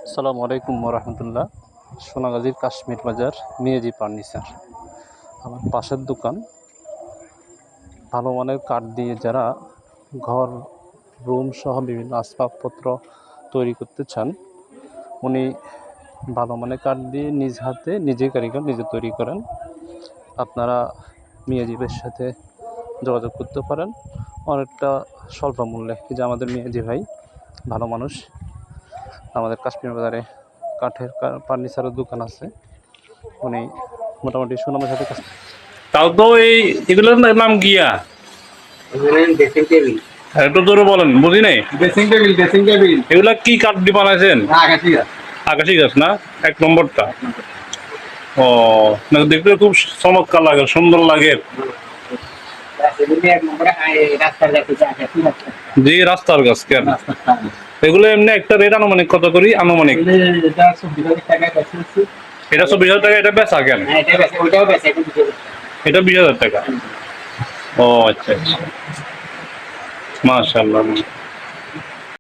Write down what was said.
আসসালামু আলাইকুম রহমতুল্লাহ। সোনাগাজীর কাশ্মীর বাজার মিয়াজি ফার্নিচার আমার পাশের দোকান। ভালো মানের কাঠ দিয়ে যারা ঘর রুম সহ বিভিন্ন আসবাবপত্র তৈরি করতে চান, উনি ভালো মানের কাঠ দিয়ে নিজ হাতে নিজে কারিগর নিজে তৈরি করেন। আপনারা মিয়াজিবের সাথে যোগাযোগ করতে পারেন অনেকটা স্বল্প মূল্যে। যে আমাদের মিয়াজি ভাই ভালো মানুষ, আমাদের কাশ্মীর বাজারে কাঠের ফার্নিচারের দোকান আছে। উনি মোটামুটি সুনামের সাথে কাজ। তাও তো এগুলোর নাম গিয়া ড্রেসিং টেবিল। একটু জোরে বলেন, বুঝি নাই। ড্রেসিং টেবিল এগুলা কি কাঠ দিয়ে বানাইছেন? আকাশি গাছ। আকাশি গাছ না? এক নম্বরটা। ও না, দেখতে খুব চমৎকার লাগে, সুন্দর লাগে। জি, রাস্তার গাছ কেন? এগুলো এমনি একটা রেট আনুমানিক কত করি? আনুমানিক এটা 24,000 টাকা। এটা বেচা কেন? এটা 20,000 টাকা। ও আচ্ছা আচ্ছা, মাশাআল্লাহ।